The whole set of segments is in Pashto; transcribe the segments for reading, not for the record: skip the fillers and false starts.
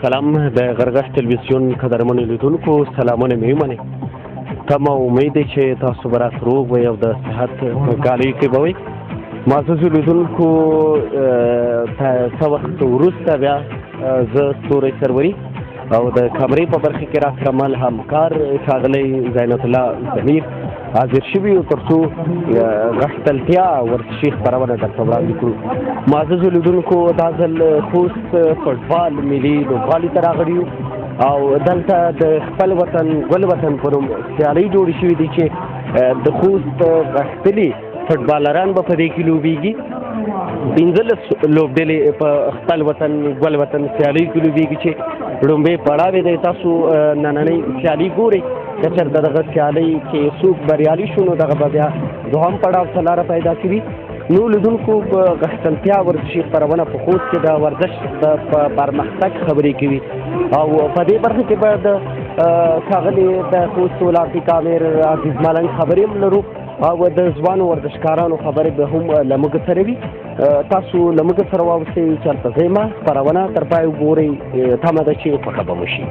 سلام د غرغښ تلویزیون قدرمنو لیدونکو سلامونه مې ومنئ. تمه امید دی چې تاسو به راته روغ وئ او د صحت په ګالیو کې به وئ. معززو لیدونکو څه وخت وروسته بیا زه ستوری سروري او د کامرې په برخه کې راسره مل همکار ښاغلی زینت الله ضمیر حاضر شوي یو تر څو غښتلتیا ورزشي خپرونه درته وړاندې کړو. معززو لیدونکو دا ځل خوست فټبال ملي لوبغالي ته راغلي یو او دلته د خپل وطن ګل وطن په نوم سیالۍ جوړې شوې دي چې د خوست غښتلي فټبالران به په دې کې لوبېږي. 15 لوبډلې په خپل وطن ګل وطن سیالۍ کې لوبېږي چې لومړی پړاو دی. تاسو نننۍ سیالي ګورئ که چېرته دغه سیالۍ کې څوک بریالي شو نو دغه به بیا دوهم پړاو ته لاره پیدا کړي. نو لیدونکو په غښتلتیا ورزشي خپرونه په خوست کې د ورزش د پرمختګ خبرې کوي او په دې برخه کې به د ښاغلي د خوست ولایتي امیر عزیز ملنګ خبرې هم لرو او د ځوانو ورزشکارانو خبرې به هم له موږ سره وي. تاسو له موږ سره واوسئ چېرته ځئ مه خپرونه تر پای وګورئ. تمه ده چې خوښه به مو شي.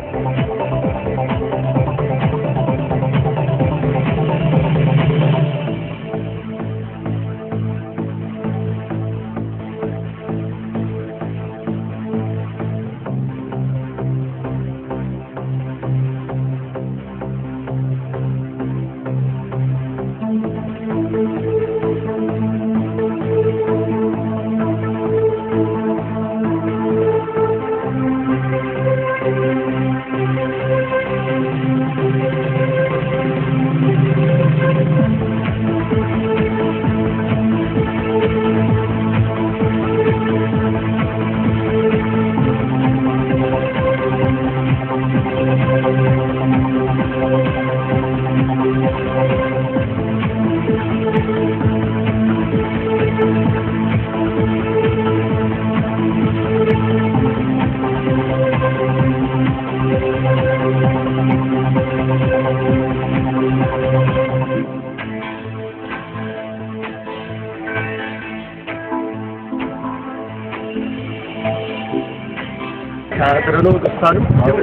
درنو دوستانو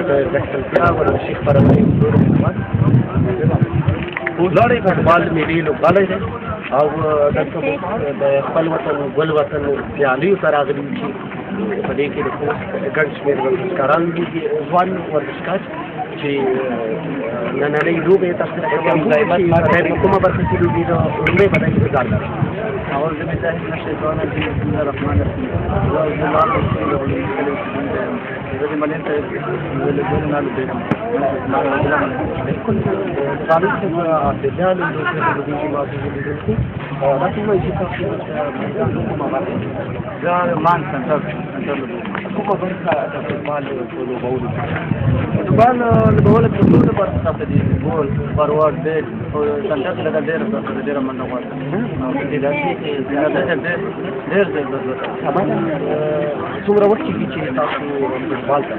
د غښتلتیا ورزشي خپرونې ولاړې فټبال ملي لوبغالی دی او دلته د خپل وطن ګل وطن سیالیو ته راغلي یو چې په دې کې د خوست ګڼ شمېر ورزشکاران دي ځوان ورزشکار چې نننۍ لوبې یې تاسو ته په کومه برخه کې لوبې ده لومړی به دای ځان أعوذ بالله من الشيطان الرجيم بسم الله الرحمن الرحيم فوتبال لبولك كله برصاص دي بول فورورد بيك سنتر لگا ډېر منډه غواړي او دې داسې ډېر څومره وخت کېږي چې تاسو فټبال ته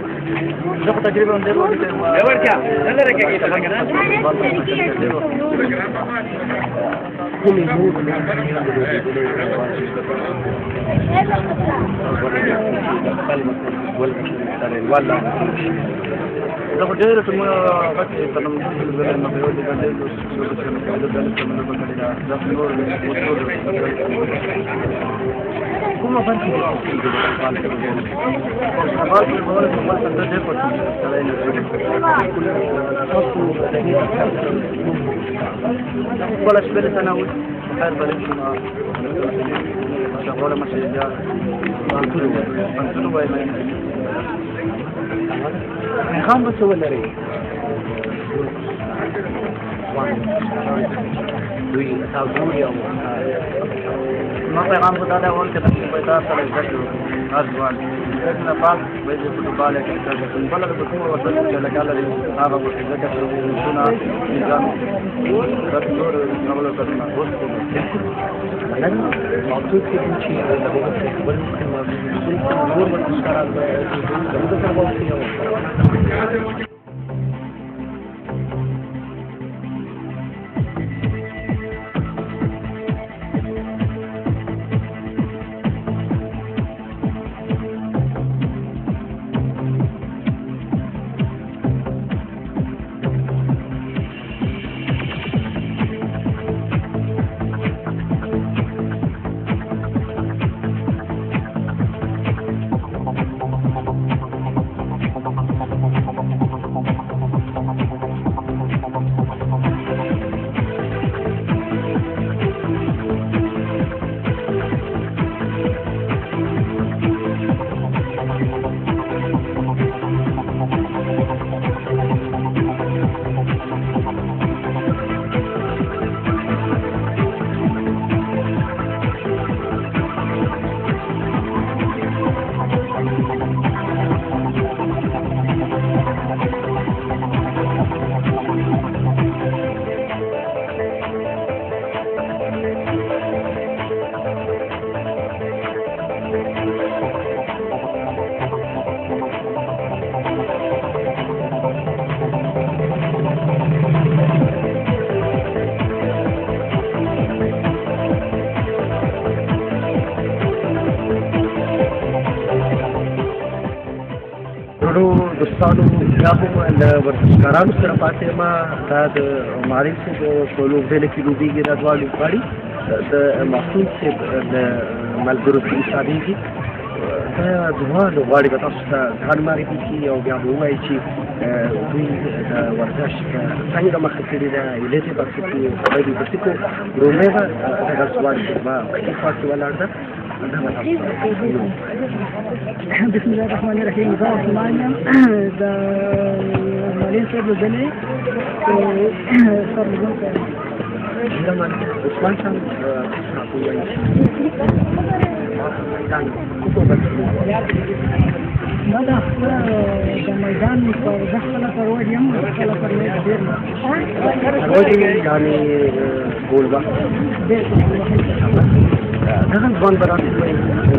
زه په تقریبا ډېر وخت کومې زه خو ډېر ټیمونه غټې کلم نو په یو دې باندې کومه برخه ډېر ولا شبه تناول خير بلش شغله مشاريع منطلوبه خام به څه ولرئ دوی تاسو یو ما پیغام کو دا ول چې تاسو په تاسو سره زده کړو ځوان څنګه پاس به د فوټبال کې تاسو بل د کومه وسه چې لګاله هغه په ځکه چې شونه نظام تاسو نور نو کړو اوس نن موضوع کې چې د هغه څه بل کومه نور ورسره د دوستانو یا هم له ورزشکارانو سره پاتې یم دا د مارین صاحب په لوبډله کې لوبېږي دا دواړه لوبغاړي د محسود صاحب د ملګرو سره حسابېږي دا دواړه لوبغاړي به تاسو ته ځان معرفي کړي او بیا به ووایي چې دوی د ورزش څنګه مخه کړې ده علت یې بحث کړي خبرې یې بحث کړو لومړی به دغه سوال به په ښي خوا کې ولاړ ده بسم الله الرحمن الرحيم. زه عثمان یم د مالین صاحب لوبډلې سرلوبونکی یم. عثمان صاحب تاسو ووایئ ما د خپله د میدان زه خپله فروډ یم خپله فروډ ډېر فروډ یعنې ګولبا دغه ځوان به راته ووایي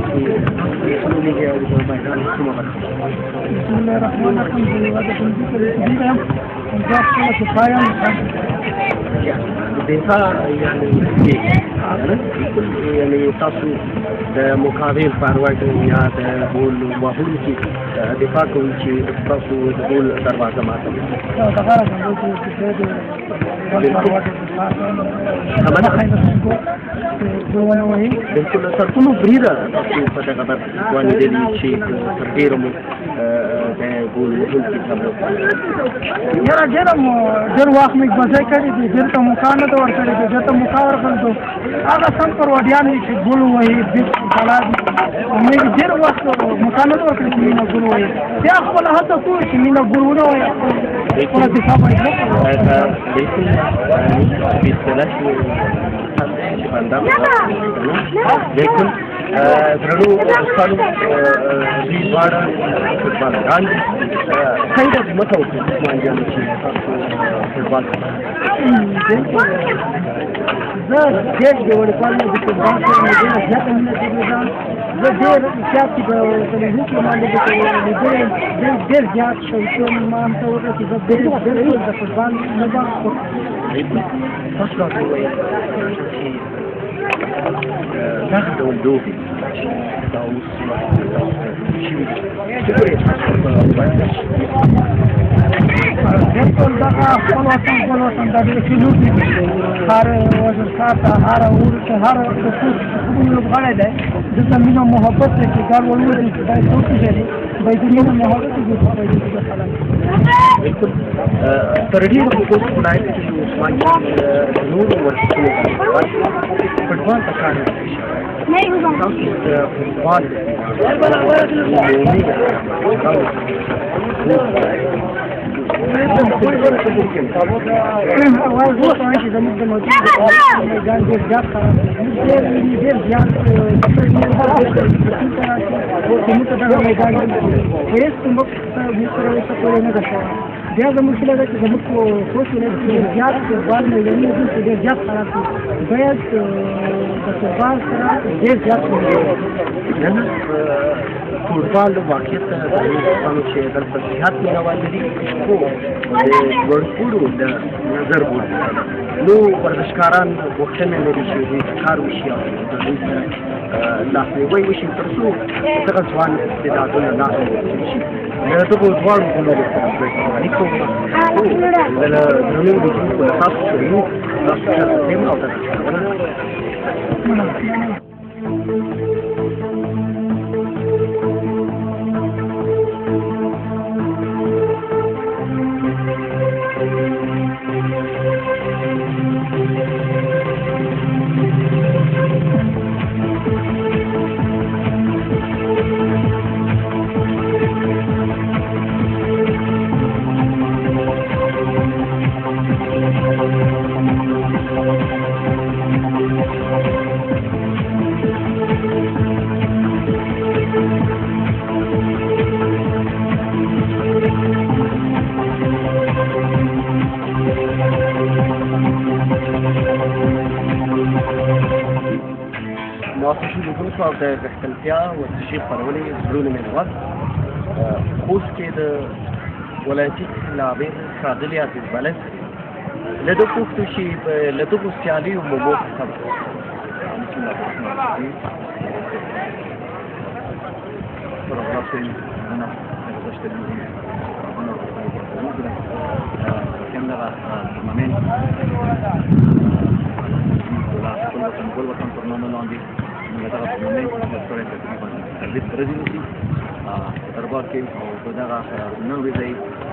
چې تاسو لوبېږئ او د میدان کومه برخه بسم الله الرحمن الرحیم. زه د ښوونځي په لوبډلې یم. زه خپله دفاع یم. دفاع یعنې تاسو د مقابل فارورډ یا د ګول وهونکي دفاع کوئ چې تاسو د ګول دروازه ماتوي. بلکل تر ټولو بریده تاسو په دغه برخه کې وانېدلي چې تر ډېره مو د ګول وهونکي سره یاره ډېر وخت مې ګوزۍ کړې دي ډېر ته موقع نه ده ورکړې دي ډېر ته موقع ورکړل دو هغه سم فروډیان دي چې ګول ووهي بلا دي مې ډېر وخت موقع نه ده ورکړې چې مینه ګول ووهي بیا خپله هڅه کوو چې مینه ګول ونه ووهي خپله دفاع باید بالکل درنو دوستانو دوی دواړه فټبالران دي څنګه ځمکه وکړي عثمان جان چې تاسو فټبال زه ډېر د وړوکوالي نه د فټبال سره مې ډېره زیاته مینه درلوده. زه ډېر زیات چې د تلویزیون کې ما ډېر زیات شوق یم. ما هم ته وکړه چې زه ډېر د فټبال نه به تاسو راته ووایئ چې دغه ډول لوبې دا اوس شوي دي څومره یې تاسو په ورزش بالکل دغه خپل وطن دا ډېرې ښې لوبې دي. هر ورزشکار ته هر اور ته هر لوبغاړی دی دلته مینه او محبت دی چې ګال ولولي چې باید وپېژني باید مینه محبت یې خلک بالکل تر ډېره په کوم ولایت کې عثمان جان د نورو ورزشونو فټبال ته کار نه کوي تاسو د فټبال وايي چې زموږ د میدان ډېر زیات خراب دی ډېر زیات زموږ ته دغه میدان هېڅ موږ سره څه کولی نه ده شوی. بیا زموږ هیله ده چې زموږ کوچ ولایت کې ډېر زیات فټبال میدانونه دي چې ډېر زیات خراب دي باید د فټبال سره ډېر زیات فوټبال واقعیت د افغانستان چې دلته زیات مینوال لري خو د لوړپوړو د نظر بوردي نو ورزشکاران غوښتنه لري چې دوی کار وشي او د دوی سره لاسنیوی وشي تر څو دغه ځوان استعدادونه لا هم وروزل شي. له دغو دواړو ګلونو سره باید کوم د درنو لیدونکو له تاسو سره یو تاسو سره یم او تاسو موافقو او د غښتلتیا ورزشي خپرونې زړونه مینوال خوست کې د ولایتي لعبې ښاغلي عزیز بلد له ده پوښتو چې له دغو سیالیو مو موخه څه ده؟ بسم الله الرحمن الرحیم. Por razón, una respuesta څنګه تورنمنټ ګول وطن تورنمنټ لاندې موږ دا تورنمنټ کړی تقریبا تربیت ورځې نشي دربار کې او په دغه نن ورځې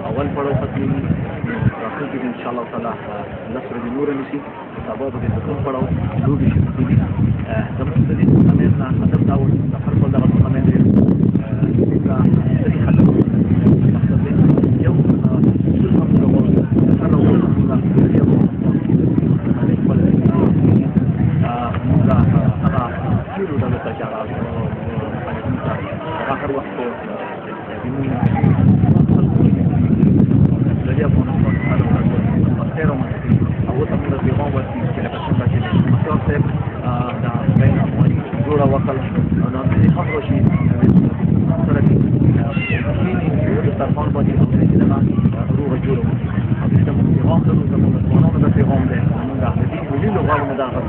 اول پړاو ختمېږي راتلونکي کې انشاءالله تعالی لس ورځې نور نیسي سبا به د دویم پړاو لوبې شروع کېږي زموږ د دې تورنمنټ نه هدف دا و چې د هر کال دغه تورنمنټ دی دا صحیح حل مقصد دی یو ټول هم غواړو هر ورځ موږ كيلو ده متجرد آخر وقت الذي أكون أخير أو تمر في غوة كلا كشمة مكاسب ده بين أموالي جورا وكل أنا بدي خبر شيء ترى كيني ترفان بدي أمر كده ما روح جورا أبي تمر في غوة ده في غوة ده أنا قاعد بدي ولي غوة مدار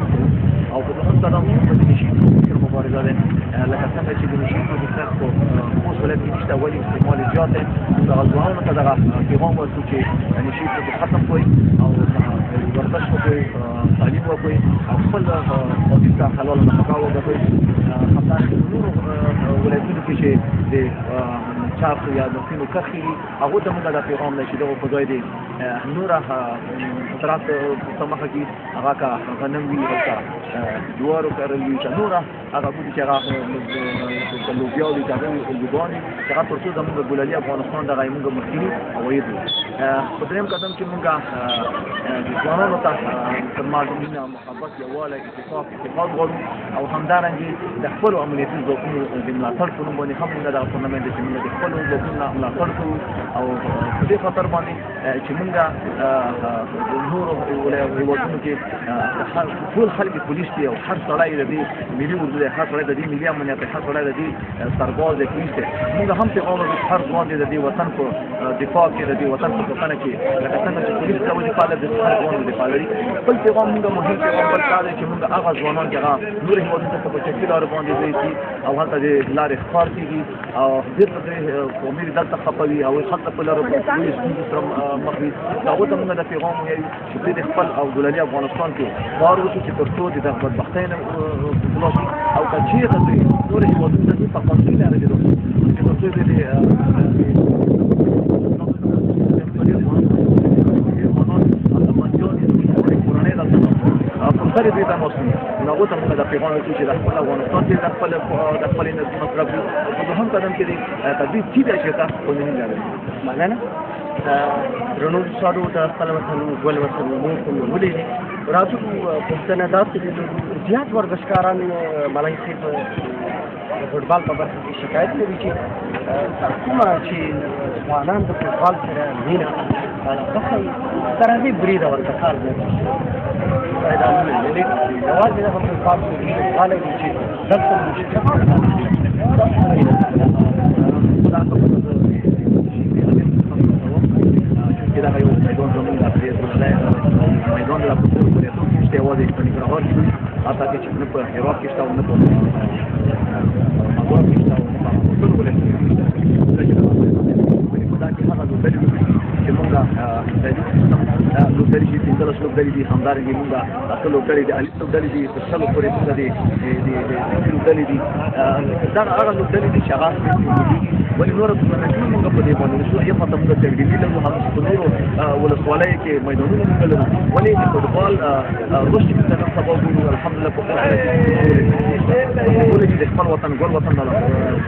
او په دغه ځای باندې د شي په مبارزه ده لکه څنګه چې د شي په ځای کو اوس ولې نشته ولې استعمال زیات ده د غوړو ته دغه پیغام ورکړي چې د شي په ختم کوي او ورزش کوي تعلیم وکړي او خپل وظیفه حلال نه پکاو کوي خاصه نور ولایتونو کې چې د چاپ یا د فینو کخي هغه ته موږ د پیغام نشي دغه په ځای دی نوره خطرات سمخه کې هغه کا غنم وی وکړه جوارو کارل وی نوره هغه بده چې هغه د لوبیا وی کاږي الګونی چې هغه ترڅو زموږ ګولالي افغانستان د غیمونګه مخکینی او یې په دریم قدم کې موږ د ځوانانو ته ترمازمینه محبت یواله اتفاق غواړو او همدارنګه د خپل عملیاتي ځواکونو د ملاتړ په نوم باندې هم موږ د ټورنمنټ چې موږ د خپل ځواکونو ملاتړ کوو او په دې خاطر باندې چې موږ نور هیوادونو کې ټول خلک پولیس دي او هر سړی د دې ملي اردو دی هر سړی د دې ملي امنیت هر سړی د دې سرباز دی پولیس دی موږ هم پیغام ورکړو هر ځوان د دې وطن په دفاع کې د دې وطن په ساتنه کې لکه څنګه چې پولیس د وظیفه لري د هر ځوان دفاع لري بل پیغام موږ مهم پیغام بل دا دی چې موږ هغه ځوانان چې هغه نور هیوادونو ته په چکر لار باندې ځي او هلته د لارې ښکار کېږي او ډېر په دې قومي دلته خپوي او هلته په لاره باندې سره مخ وي هغه ته موږ د پیغام وایو چې د خپل او ګولالي افغانستان کې کار وکړي چې تر څو د بدبختۍ نه خلاص او که چېرته دوی نور هیوادونو ته ځي په قانوني لاره کې چې تر څو سره دې ته موسمي نو هغه ته موږ د پیغام ورکړو چې د خپل افغانستان کې د خپل مطلب په دوهم قدم کې دی تدریس چې دا چې تاسو په نوم لري مننه درنو شادو د خپل وطن ګل وطن مو ولې راځو پښتنه داسې زیات ورزشکاران ملای صاحب فوټبال په برخه کې شکایت کوي چې کومه چې ځوانان د فوټبال سره مینه بخې ترغیب برید ورته کار دی دا یوازې د فوټبال سره چې دلته مشکل da hay un meidon زمون د افریقا میدان د فوټبال په ریاست کې شته یوازې په نګرهار کې اته کې چې په هرات کې شته او نه په مګور کې شته او نه په ټول ولایت کې دا کې هغه د بل چې موږ د دې لوبډلې چې څنګه لوبډلې دي همدارنګه موږ اصل لوبډلې دي الف لوبډلې دي په څلو پورې څه دي لوبډلې دي دا هغه لوبډلې دي چې هغه ولې نور څه نه موږ په دې باندې شو یو په تمګه تګډیلي له هم په نورو ولسوالۍ کې میدانونو موږ لرو ولې د فوټبال روش کې څنګه سبب وو الحمدلله په ټول کې د خپل وطن ګل وطن نه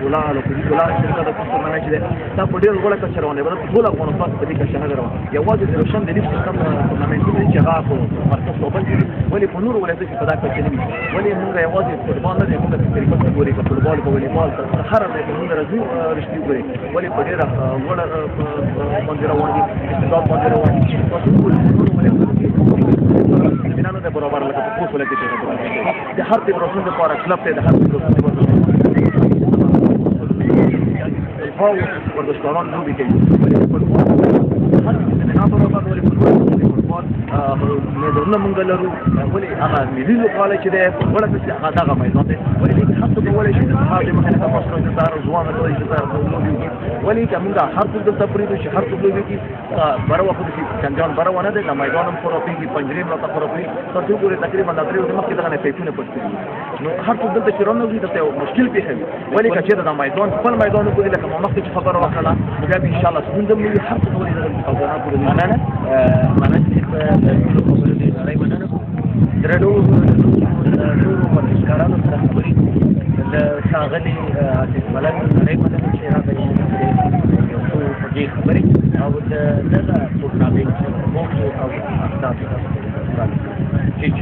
ولا له کولا چې دا څه نه چې دا په ډېر غوړه کې چرونه ورته ټول افغانستان په دې کې شنه درو یوازې د روشن د لیست سم ټورنمنټ چې هغه په مرکز توبل ولې په نورو ولایتونو کې په دا کې نه وي ولې موږ یوازې فوټبال نه موږ په طریقه کې ګوري فوټبال په والیبال هر موږ راځو رښتیا ګوري ولې په ډېر غوړه باندې روان دي استعداد باندې روان دي تاسو ټول نه نه برابر لکه په کوڅه کې د هر څه پروسس لپاره کلب ته د هر څه پروسس لپاره ورزشکاران لوبې کوي هر څه نه برابر ولې فوټبال نظرونه مونږ لرو ولې هغه ملي لوبغاړی چې دی وړه چې هغه دغه میدان دی ولې دې هر څه کولی شي هغه د مخې ته تاسو ته سره ځوان دی چې تاسو لوبي وکړي ولې چې مونږ هر څه دلته پرېږدو چې هر څه لوبي وکړي بره وخت چې جنجال بره ونه دی د میدان هم خرابېږي پنجرې هم راته خرابېږي تر څو پورې تقریبا د 3 ورځې مخکې دغه نه پیپونه پټ کړي نو هر څه دلته چې رانوځي دلته یو مشکل پېښوي ولې که چېرته د میدان خپل میدان وګوري لکه ما مخکې چې خبره وکړله نو بیا به انشاءالله ستونزه هم نه وي هر څه کولی شي خبرونه پورې مننه چې په ټولو خبرو دې نړۍ مننه درنو ورزشکارانو سره خبرې د ښاغلي عاطف ملک نړۍ مننه چې راغلي یو څو خوږې خبرې او د دغه پروګرامې موضوع او اهداف ټیک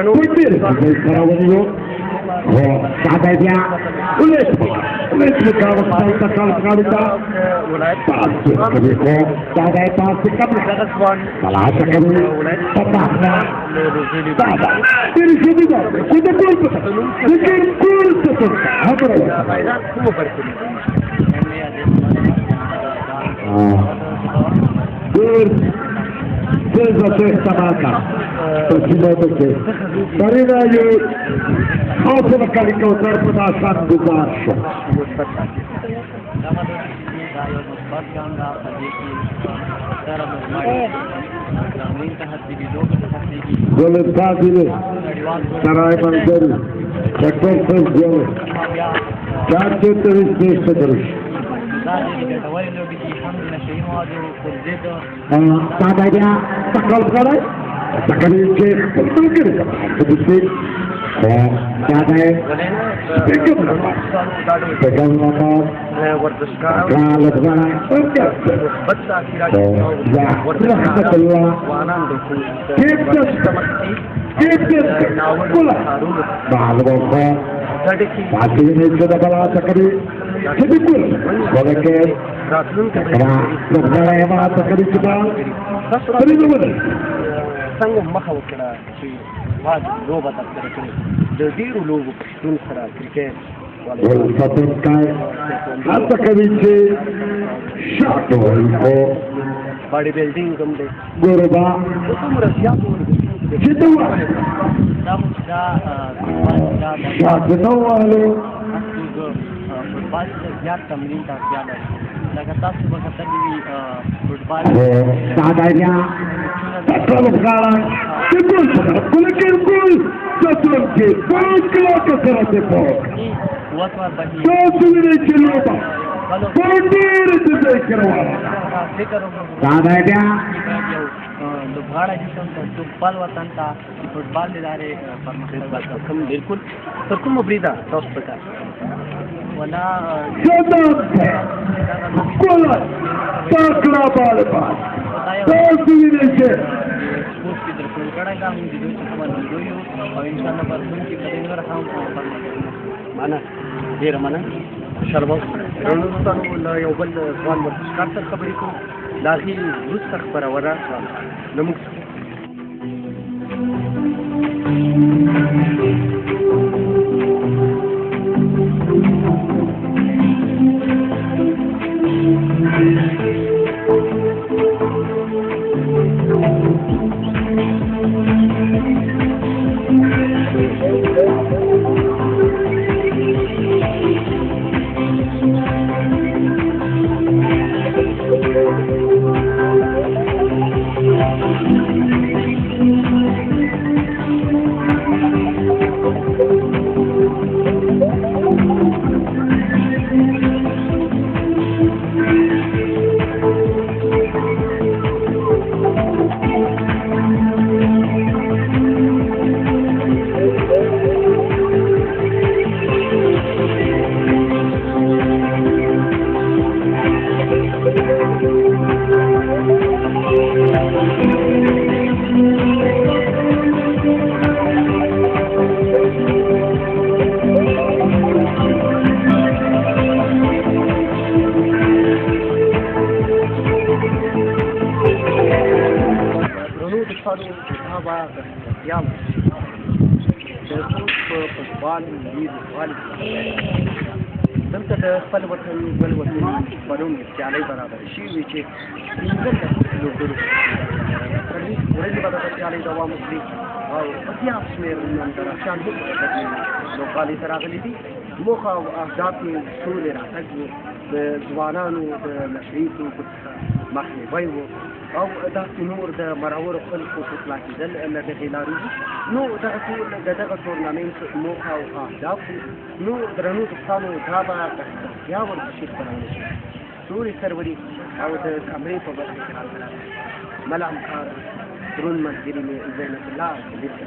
Muy bien, Carabollo, Sadaya, Ulesmukava, Kalkalita, Pasu, Sadaya, Pasu, Kalasa, Patana, Sada, there is a bit of it, with the څنګه مخه وکړه چې واج لوبه ترسره کړې د ډېرو لوبو په شتون سره کرکټ باډي بلډینګ هم دی څومره زیات فوټبال ته زیات تمرین ته اړتیا لري لکه تاسو به کتلي وي فوټبال لوبغاړی جسم ته فوټبال وطن ته فوټبال د ادارې پرمختګ بالکل تر کومه بریده تاسو پکار ولا ډېره مننه شربت تاسو له یو بل ځوان ورزشکار سره خبرې کوو د هغې وروسته خپرونه له موږ څخه بریا د سوچ په پسوال دید والي دلته د خپل وطن بل وطن پرون سیالۍ برابر شوي چې پنځه لوبډلو څلوېښت ورځې به دغه سیالۍ دوام وکړي او په زیات شمېر نندارچیان هم لوبغالي ته راغلي دي. موخه او اهداف یې سولې راتګ و، د ځوانانو د نشریتو مخنیوی و او داسې نور د مرورو خلکو په اطلاع کېدل له دغې لارې دي. نو دغه ټول د دغه ټورنامنټ موخه او اهداف نو درنو دوستانو دا به بیا ورپسې خپرول شي. ټولې سروري او د کمرې په برخه کې راغله مل همکار درون ملګري مې زینت الله بیرته